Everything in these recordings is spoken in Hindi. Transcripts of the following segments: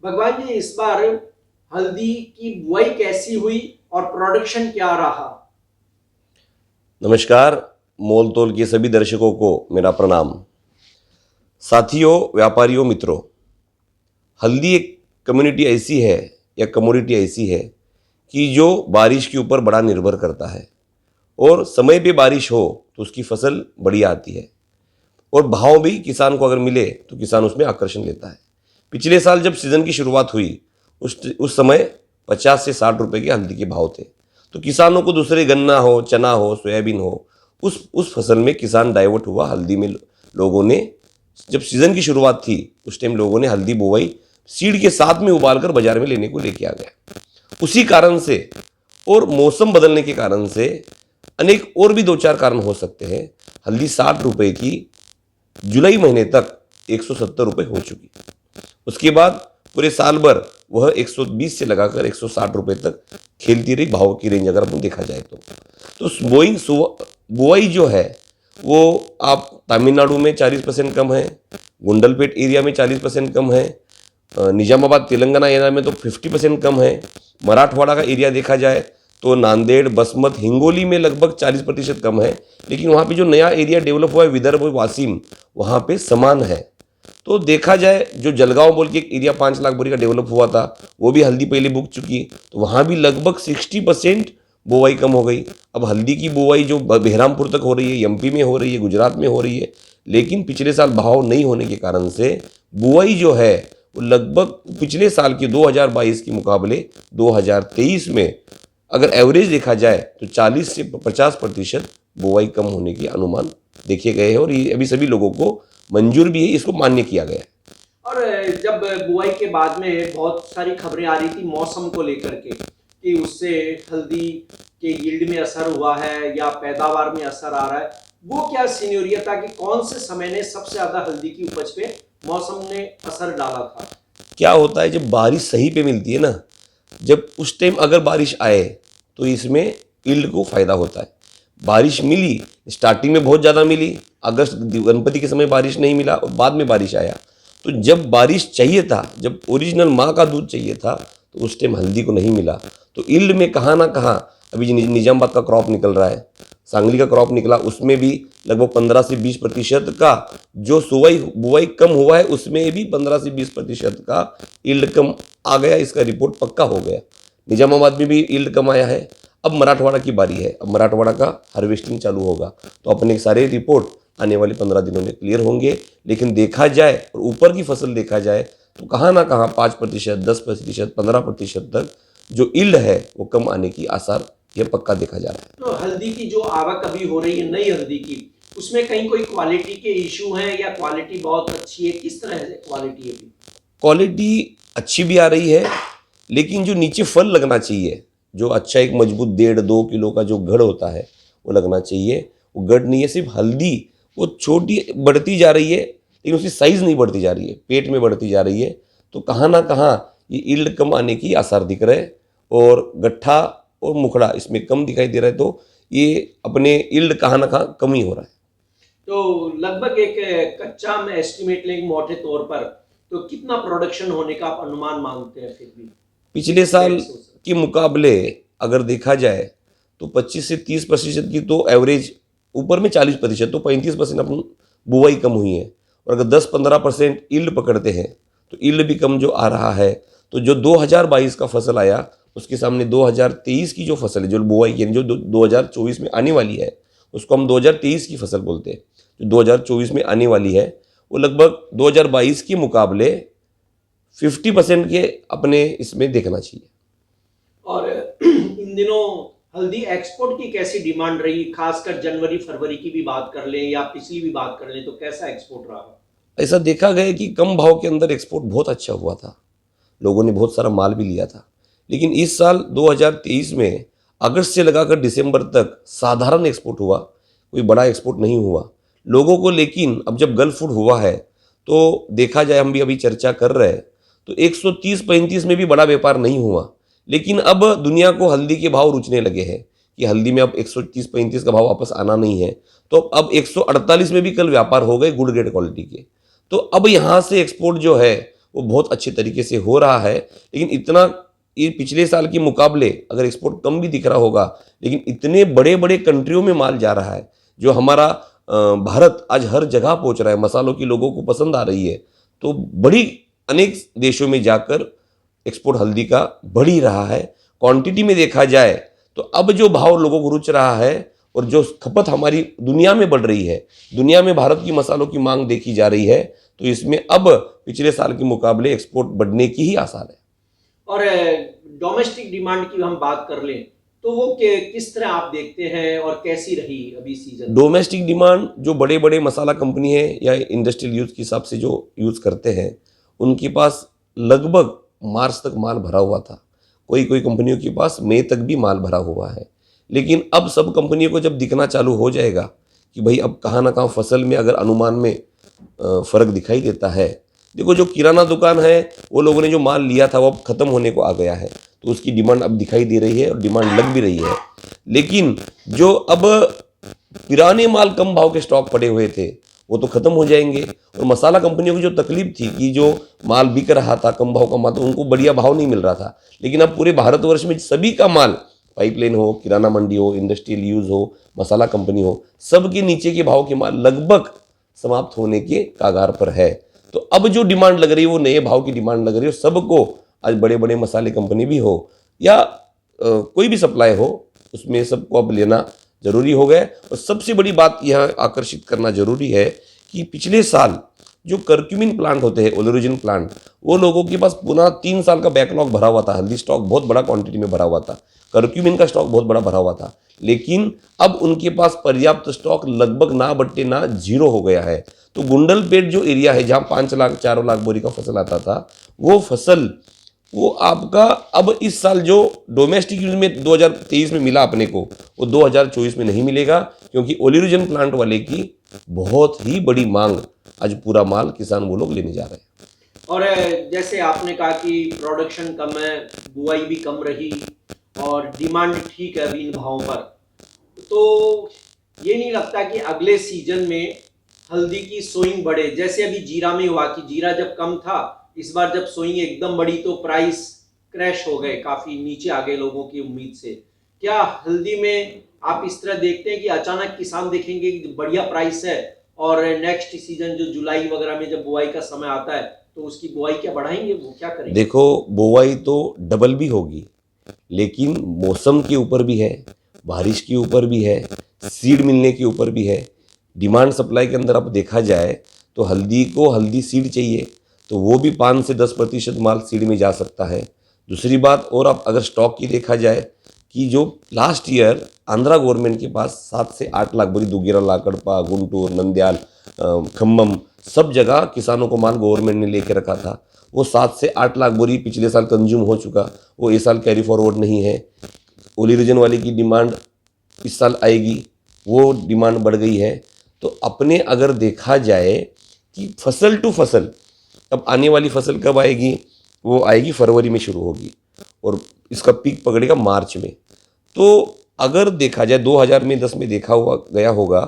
भगवान जी, इस बार हल्दी की बुआई कैसी हुई और प्रोडक्शन क्या रहा? नमस्कार। मोल तोल के सभी दर्शकों को मेरा प्रणाम। साथियों, व्यापारियों, मित्रों, हल्दी एक कम्युनिटी ऐसी है या कमोडिटी ऐसी है कि जो बारिश के ऊपर बड़ा निर्भर करता है और समय पे बारिश हो तो उसकी फसल बढ़िया आती है और भाव भी किसान को अगर मिले तो किसान उसमें आकर्षण लेता है। पिछले साल जब सीज़न की शुरुआत हुई उस समय 50 से 60 रुपए के हल्दी के भाव थे। तो किसानों को दूसरे गन्ना हो, चना हो, सोयाबीन हो, उस फसल में किसान डाइवर्ट हुआ हल्दी में। लोगों ने जब सीज़न की शुरुआत थी उस टाइम लोगों ने हल्दी बोवाई सीड के साथ में उबाल कर बाजार में लेने को लेके आ गया। उसी कारण से और मौसम बदलने के कारण से अनेक और भी दो चार कारण हो सकते हैं, हल्दी 60 रुपए की जुलाई महीने तक 170 रुपए हो चुकी। उसके बाद पूरे साल भर वह 120 से लगाकर 160 रुपए तक खेलती रही भाव की रेंज अगर अपन देखा जाए तो बुआई जो है वो आप तमिलनाडु में 40% कम है, गुंडलपेट एरिया में 40% कम है, निजामाबाद तेलंगाना एरिया में तो 50% कम है। मराठवाड़ा का एरिया देखा जाए तो नांदेड़, बसमत, हिंगोली में लगभग 40% कम है। लेकिन वहाँ पे जो नया एरिया डेवलप हुआ है विदर्भ, वासिम, वहाँ पे समान है। तो देखा जाए जो जलगांव बोल के एक एरिया 5 लाख बोरी का डेवलप हुआ था वो भी हल्दी पहले बुक चुकी, तो वहाँ भी लगभग 60% बुआई कम हो गई। अब हल्दी की बुआई जो बहरामपुर तक हो रही है, एमपी में हो रही है, गुजरात में हो रही है, लेकिन पिछले साल भाव नहीं होने के कारण से बुआई जो है वो लगभग पिछले साल की 2022 के मुकाबले 2023 में अगर एवरेज देखा जाए तो 40 से 50% बुआई कम होने के अनुमान देखे गए हैं और ये अभी सभी लोगों को मंजूर भी है, इसको मान्य किया गया है। और जब बुआई के बाद में बहुत सारी खबरें आ रही थी मौसम को लेकर के कि उससे हल्दी के यील्ड में असर हुआ है या पैदावार में असर आ रहा है, वो क्या सिनेरियो था कि कौन से समय ने सबसे ज्यादा हल्दी की उपज पे मौसम ने असर डाला था? क्या होता है जब बारिश सही पे मिलती है ना, जब उस टाइम अगर बारिश आए तो इसमें यील्ड को फायदा होता है। बारिश मिली, स्टार्टिंग में बहुत ज़्यादा मिली, अगस्त गणपति के समय बारिश नहीं मिला और बाद में बारिश आया। तो जब बारिश चाहिए था, जब ओरिजिनल माँ का दूध चाहिए था, तो उस टाइम हल्दी को नहीं मिला। तो यील्ड में कहाँ ना कहाँ अभी निजामाबाद का क्रॉप निकल रहा है, सांगली का क्रॉप निकला, उसमें भी लगभग 15 से 20% का जो बुआई कम हुआ है उसमें भी 15 से 20% का यील्ड कम आ गया। इसका रिपोर्ट पक्का हो गया। निजामाबाद में भी यील्ड कम आया है। अब मराठवाड़ा की बारी है, अब मराठवाड़ा का हार्वेस्टिंग चालू होगा तो अपने सारे रिपोर्ट आने वाले 15 दिनों में क्लियर होंगे। लेकिन देखा जाए और ऊपर की फसल देखा जाए तो कहाँ ना कहाँ 5%, 10%, 15% तक जो यील्ड है वो कम आने की आसार ये पक्का देखा जा रहा है। तो हल्दी की जो आवक अभी हो रही है नई हल्दी की, उसमें कहीं कोई क्वालिटी के इशू हैं या क्वालिटी बहुत अच्छी है? किस तरह से क्वालिटी है अभी? क्वालिटी अच्छी भी आ रही है, लेकिन जो नीचे फल लगना चाहिए, जो अच्छा एक मजबूत 1.5-2 किलो का जो गढ़ होता है वो लगना चाहिए, वो गढ़ नहीं है। सिर्फ हल्दी वो छोटी बढ़ती जा रही है लेकिन उसकी साइज़ नहीं बढ़ती जा रही है, पेट में बढ़ती जा रही है। तो कहाँ ना कहाँ ये यील्ड कम आने की आसार दिख रहे हैं और गट्ठा और मुखड़ा इसमें कम दिखाई दे रहा है। तो ये अपने यील्ड कहाँ ना कहाँ कम ही हो रहा है। तो लगभग एक कच्चा में एस्टिमेट लें मोटे तौर पर, तो कितना प्रोडक्शन होने का आप अनुमान मानते हैं फिर भी? पिछले साल मैक्स हो सकता के मुकाबले अगर देखा जाए तो 25 से 30% की तो एवरेज, ऊपर में 40%, तो 35% अपन बुआई कम हुई है। और अगर 10-15% यील्ड पकड़ते हैं तो यील्ड भी कम जो आ रहा है। तो जो 2022 का फसल आया उसके सामने 2023 की जो फसल है, जो बुआई की जो 2024 में आने वाली है, उसको हम 2023 की फसल बोलते हैं। जो 2024 में आने वाली है वो लगभग 2022 के मुकाबले 50% के अपने इसमें देखना चाहिए। और इन दिनों हल्दी एक्सपोर्ट की कैसी डिमांड रही, खासकर जनवरी फरवरी की भी बात कर लें या पिछली भी बात कर लें, तो कैसा एक्सपोर्ट रहा? ऐसा देखा गया कि कम भाव के अंदर एक्सपोर्ट बहुत अच्छा हुआ था, लोगों ने बहुत सारा माल भी लिया था। लेकिन इस साल 2023 में अगस्त से लगाकर दिसंबर तक साधारण एक्सपोर्ट हुआ, कोई बड़ा एक्सपोर्ट नहीं हुआ लोगों को। लेकिन अब जब गल्फ फूड हुआ है तो देखा जाए, हम भी अभी चर्चा कर रहे हैं, तो 130-135 में भी बड़ा व्यापार नहीं हुआ। लेकिन अब दुनिया को हल्दी के भाव रुचने लगे हैं कि हल्दी में अब 130-135 का भाव वापस आना नहीं है। तो अब 148 में भी कल व्यापार हो गए गुड ग्रेड क्वालिटी के। तो अब यहाँ से एक्सपोर्ट जो है वो बहुत अच्छे तरीके से हो रहा है। लेकिन इतना ये पिछले साल के मुकाबले अगर एक्सपोर्ट कम भी दिख रहा होगा, लेकिन इतने बड़े बड़े कंट्रियों में माल जा रहा है, जो हमारा भारत आज हर जगह पहुंच रहा है, मसालों की लोगों को पसंद आ रही है, तो बड़ी अनेक देशों में जाकर एक्सपोर्ट हल्दी का बढ़ ही रहा है। क्वांटिटी में देखा जाए तो अब जो भाव लोगों को रुच रहा है और जो खपत हमारी दुनिया में बढ़ रही है, दुनिया में भारत की मसालों की मांग देखी जा रही है, तो इसमें अब पिछले साल के मुकाबले एक्सपोर्ट बढ़ने की ही आसार है। और डोमेस्टिक डिमांड की हम बात कर लें तो वो किस तरह आप देखते हैं और कैसी रही अभी सीजन? डोमेस्टिक डिमांड जो बड़े बड़े मसाला कंपनी है या इंडस्ट्रियल यूज के हिसाब से जो यूज़ करते हैं, उनके पास लगभग मार्च तक माल भरा हुआ था। कोई कोई कंपनियों के पास मई तक भी माल भरा हुआ है। लेकिन अब सब कंपनियों को जब दिखना चालू हो जाएगा कि भाई अब कहाँ ना कहाँ फसल में अगर अनुमान में फ़र्क दिखाई देता है। देखो, जो किराना दुकान है वो लोगों ने जो माल लिया था वो अब ख़त्म होने को आ गया है, तो उसकी डिमांड अब दिखाई दे रही है और डिमांड लग भी रही है। लेकिन जो अब पुराने माल कम भाव के स्टॉक पड़े हुए थे वो तो ख़त्म हो जाएंगे। और मसाला कंपनियों की जो तकलीफ थी कि जो माल बिक रहा था कम भाव का माल, तो उनको बढ़िया भाव नहीं मिल रहा था। लेकिन अब पूरे भारतवर्ष में सभी का माल, पाइपलाइन हो, किराना मंडी हो, इंडस्ट्रियल यूज़ हो, मसाला कंपनी हो, सबके नीचे के भाव के माल लगभग समाप्त होने के कागार पर है। तो अब जो डिमांड लग रही है वो नए भाव की डिमांड लग रही है। सबको आज बड़े बड़े मसाले कंपनी भी हो या कोई भी सप्लाई हो, उसमें सबको अब लेना जरूरी हो गया। और सबसे बड़ी बात यहाँ आकर्षित करना जरूरी है कि पिछले साल जो कर्क्यूमिन प्लांट होते हैं, ओलेरोजन प्लांट, वो लोगों के पास पुनः 3 साल का बैकलॉग भरा हुआ था। हल्दी स्टॉक बहुत बड़ा क्वांटिटी में भरा हुआ था, कर्क्यूमिन का स्टॉक बहुत बड़ा भरा हुआ था। लेकिन अब उनके पास पर्याप्त स्टॉक लगभग ना बट्टे ना जीरो हो गया है। तो गुंडलपेट जो एरिया है जहाँ 5 लाख 4 लाख बोरी का फसल आता था, वो फसल वो आपका अब इस साल जो डोमेस्टिक यूज में 2023 में मिला अपने को, वो 2024 में नहीं मिलेगा, क्योंकि ओलेरोजन प्लांट वाले की बहुत ही बड़ी मांग, आज पूरा माल किसान वो लोग लेने जा रहे हैं। और जैसे आपने कहा कि प्रोडक्शन कम है, बुआई भी कम रही और डिमांड ठीक है अभी इन भावों पर, तो ये नहीं लगता कि अगले सीजन में हल्दी की सोइंग बढ़े? जैसे अभी जीरा में हुआ कि जीरा जब कम था, इस बार जब सोइंग एकदम बढ़ी तो प्राइस क्रैश हो गए, काफी नीचे आ गए लोगों की उम्मीद से। क्या हल्दी में आप इस तरह देखते हैं कि अचानक किसान देखेंगे कि बढ़िया प्राइस है और नेक्स्ट सीजन जो जुलाई वगैरह में जब बुआई का समय आता है तो उसकी बुआई क्या बढ़ाएंगे, वो क्या करेंगे? देखो, बुआई तो डबल भी होगी, लेकिन मौसम के ऊपर भी है, बारिश के ऊपर भी है, सीड मिलने के ऊपर भी है। डिमांड सप्लाई के अंदर अब देखा जाए तो हल्दी को हल्दी सीड चाहिए, तो वो भी 5 से 10% माल सीड में जा सकता है। दूसरी बात, और अब अगर स्टॉक की देखा जाए कि जो लास्ट ईयर आंध्रा गवर्नमेंट के पास 7 से 8 लाख बोरी दुगेरा, कड़पा, गुंटूर, नंद्याल, खम्मम, सब जगह किसानों को माल गवर्नमेंट ने लेके रखा था, वो 7 से 8 लाख बोरी पिछले साल कंज्यूम हो चुका, वो इस साल कैरी फॉरवर्ड नहीं है। ओलेरोजन वाले की डिमांड इस साल आएगी, वो डिमांड बढ़ गई है। तो अपने अगर देखा जाए कि फसल टू फसल, अब आने वाली फसल कब आएगी, वो आएगी फरवरी में शुरू होगी और इसका पीक पकड़ेगा मार्च में। तो अगर देखा जाए 2010 में देखा हुआ गया होगा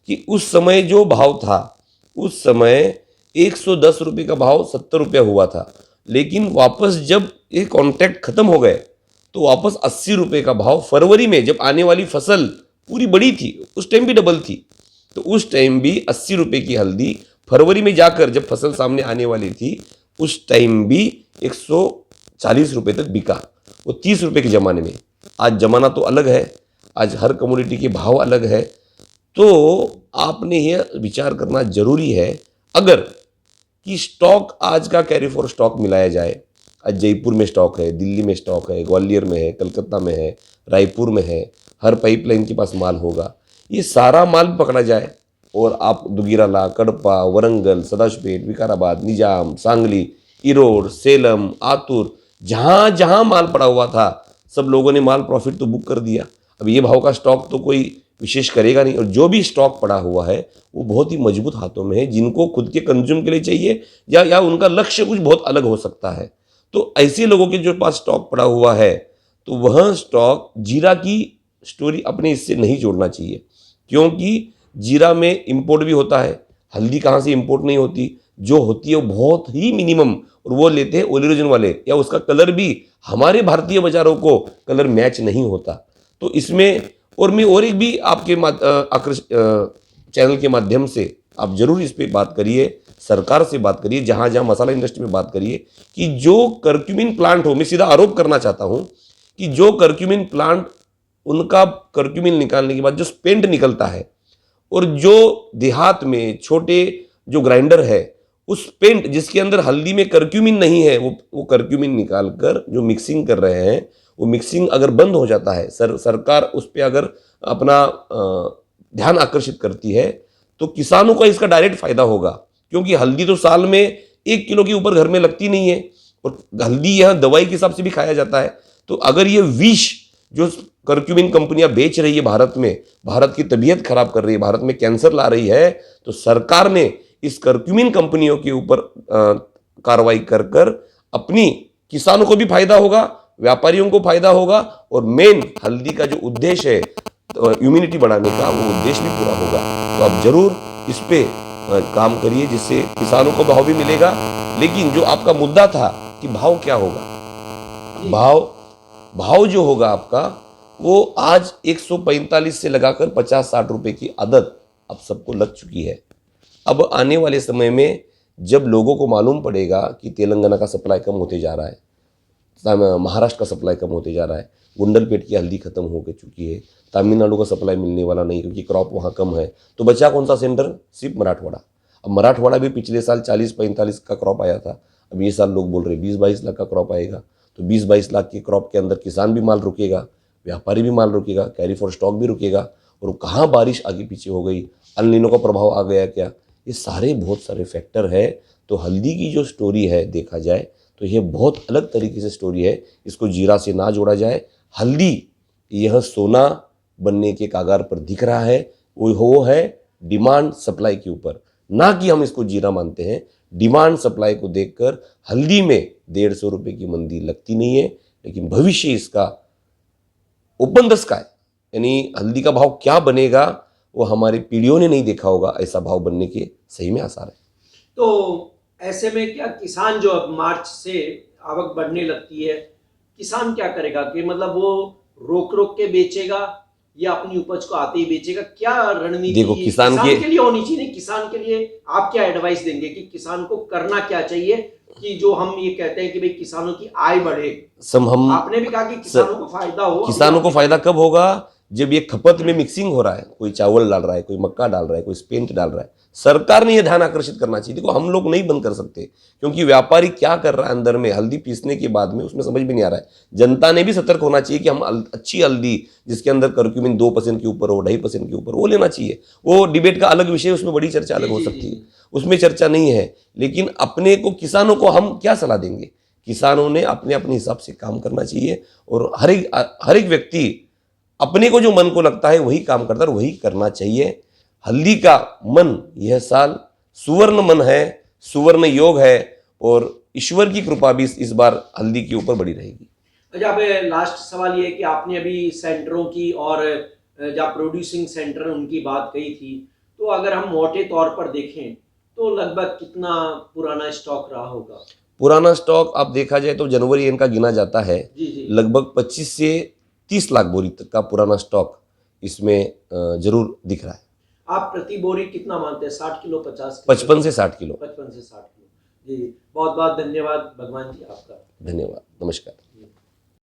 कि उस समय जो भाव था, उस समय 110 रुपये का भाव 70 रुपया हुआ था। लेकिन वापस जब ये कॉन्ट्रैक्ट खत्म हो गए तो वापस 80 रुपये का भाव फरवरी में, जब आने वाली फसल पूरी बड़ी थी, उस टाइम भी डबल थी, तो उस टाइम भी 80 रुपये की हल्दी फरवरी में जाकर जब फसल सामने आने वाली थी, उस टाइम भी 140 रुपये तक बिका, वो 30 रुपये के ज़माने में। आज ज़माना तो अलग है, आज हर कमोडिटी के भाव अलग है। तो आपने यह विचार करना जरूरी है अगर कि स्टॉक आज का कैरी फॉर स्टॉक मिलाया जाए। आज जयपुर में स्टॉक है, दिल्ली में स्टॉक है, ग्वालियर में है, कलकत्ता में है, रायपुर में है, हर पाइपलाइन के पास माल होगा। ये सारा माल पकड़ा जाए और आप दुगीराला, कड़पा, वरंगल, सदाशिवपेट, विकाराबाद, निजाम, सांगली, इरोड, सेलम, आतुर, जहाँ जहाँ माल पड़ा हुआ था, सब लोगों ने माल प्रॉफिट तो बुक कर दिया। अब ये भाव का स्टॉक तो कोई विशेष करेगा नहीं, और जो भी स्टॉक पड़ा हुआ है वो बहुत ही मजबूत हाथों में है, जिनको खुद के कंज्यूम के लिए चाहिए या उनका लक्ष्य कुछ बहुत अलग हो सकता है। तो ऐसे लोगों के जो पास स्टॉक पड़ा हुआ है, तो वह स्टॉक जीरा की स्टोरी अपने इससे नहीं जोड़ना चाहिए, क्योंकि जीरा में इंपोर्ट भी होता है। हल्दी कहाँ से इंपोर्ट नहीं होती, जो होती है वो बहुत ही मिनिमम, और वो लेते हैं ओरिजिन वाले, या उसका कलर भी हमारे भारतीय बाजारों को कलर मैच नहीं होता। तो इसमें और मैं और एक भी आपके चैनल के माध्यम से आप जरूर इस पे बात करिए, सरकार से बात करिए, जहां जहां मसाला इंडस्ट्री में बात करिए कि जो कर्क्यूमिन प्लांट हो, मैं सीधा आरोप करना चाहता हूं कि जो कर्क्यूमिन प्लांट, उनका कर्क्यूमिन निकालने के बाद जो स्पेंट निकलता है, और जो देहात में छोटे जो ग्राइंडर है, उस पेंट जिसके अंदर हल्दी में कर्क्यूमिन नहीं है, वो कर्क्यूमिन निकाल कर जो मिक्सिंग कर रहे हैं, वो मिक्सिंग अगर बंद हो जाता है, सरकार उस पर अगर अपना ध्यान आकर्षित करती है, तो किसानों का इसका डायरेक्ट फायदा होगा। क्योंकि हल्दी तो साल में 1 किलो के ऊपर घर में लगती नहीं है, और हल्दी यहाँ दवाई के हिसाब से भी खाया जाता है। तो अगर ये विष जो कर्क्यूमिन कंपनियां बेच रही है भारत में, भारत की तबीयत खराब कर रही है, भारत में कैंसर ला रही है, तो सरकार ने इस कर्क्यूमिन कंपनियों के ऊपर कार्रवाई कर कर अपनी किसानों को भी फायदा होगा, व्यापारियों को फायदा होगा, और मेन हल्दी का जो उद्देश्य है इम्यूनिटी बढ़ाने का, वो उद्देश्य भी पूरा होगा। तो आप जरूर इस पे काम करिए, जिससे किसानों को भाव भी मिलेगा। लेकिन जो आपका मुद्दा था कि भाव क्या होगा, भाव जो होगा आपका, वो आज 145 से लगाकर 50-60 रुपए की आदत अब सबको लग चुकी है। अब आने वाले समय में जब लोगों को मालूम पड़ेगा कि तेलंगाना का सप्लाई कम होते जा रहा है, महाराष्ट्र का सप्लाई कम होते जा रहा है, गुंडलपेट की हल्दी खत्म हो चुकी है, तमिलनाडु का सप्लाई मिलने वाला नहीं क्योंकि क्रॉप वहाँ कम है, तो बचा कौन सा सेंटर? सिर्फ मराठवाड़ा। अब मराठवाड़ा भी पिछले साल 40-45 का क्रॉप आया था, अब ये साल लोग बोल रहे 20-22 लाख का क्रॉप आएगा। तो 20-22 लाख के क्रॉप के अंदर किसान भी माल रुकेगा, व्यापारी भी माल रुकेगा, कैरी फॉर स्टॉक भी रुकेगा, और कहाँ बारिश आगे पीछे हो गई, अल नीनो का प्रभाव आ गया क्या, ये सारे बहुत सारे फैक्टर है। तो हल्दी की जो स्टोरी है देखा जाए तो ये बहुत अलग तरीके से स्टोरी है, इसको जीरा से ना जोड़ा जाए। हल्दी यह सोना बनने के कागार पर दिख रहा है, वो है डिमांड सप्लाई के ऊपर, ना कि हम इसको जीरा मानते हैं। डिमांड सप्लाई को देखकर हल्दी में 150 रुपये की मंदी लगती नहीं है, लेकिन भविष्य इसका ओपन द स्काई, यानी हल्दी का भाव क्या बनेगा वो हमारी पीढ़ियों ने नहीं देखा होगा, ऐसा भाव बनने के सही में आसार है। तो ऐसे में क्या किसान जो अब मार्च से आवक बढ़ने लगती है, किसान क्या करेगा? कि मतलब वो रोक रोक के बेचेगा या अपनी उपज को आते ही बेचेगा? क्या रणनीति देखो किसान के लिए होनी चाहिए? किसान के लिए आप क्या एडवाइस देंगे कि किसान को करना क्या चाहिए कि जो हम ये कहते हैं कि भाई किसानों की आय बढ़े? आपने भी कहा कि किसानों को फायदा हो। किसानों को फायदा कब होगा? जब ये खपत में मिक्सिंग हो रहा है, कोई चावल डाल रहा है, कोई मक्का डाल रहा है, कोई स्पेंट डाल रहा है, सरकार ने यह ध्यान आकर्षित करना चाहिए। देखो हम लोग नहीं बंद कर सकते, क्योंकि व्यापारी क्या कर रहा है अंदर में हल्दी पीसने के बाद में, उसमें समझ भी नहीं आ रहा है। जनता ने भी सतर्क होना चाहिए कि हम अच्छी हल्दी जिसके अंदर कर्क्यूमिन 2% के ऊपर हो, 2.5% के ऊपर, वो लेना चाहिए। वो डिबेट का अलग विषय, उसमें बड़ी चर्चा अलग हो सकती है, उसमें चर्चा नहीं है। लेकिन अपने को, किसानों को हम क्या सलाह देंगे? किसानों ने अपने अपने हिसाब से काम करना चाहिए, और हर एक व्यक्ति अपने को जो मन को लगता है वही काम करता है, वही करना चाहिए। हल्दी का मन यह साल सुवर्ण मन है, सुवर्ण योग है, और ईश्वर की कृपा भी इस बार हल्दी के ऊपर बड़ी रहेगी। अच्छा, अब लास्ट सवाल ये है कि आपने अभी सेंटरों की और जहाँ प्रोड्यूसिंग सेंटर उनकी बात कही थी, तो अगर हम मोटे तौर पर देखें तो लगभग कितना पुराना स्टॉक रहा होगा? पुराना स्टॉक आप देखा जाए तो जनवरी एंड का गिना जाता है, जी। लगभग 25 से 30 लाख बोरी तक का पुराना स्टॉक इसमें जरूर दिख रहा है। आप प्रति बोरी कितना मानते हैं? 60 किलो, 50 किलो? 55 से 60 किलो। 55 से 60 किलो। जी, बहुत बहुत धन्यवाद भगवान जी आपका। धन्यवाद, नमस्कार।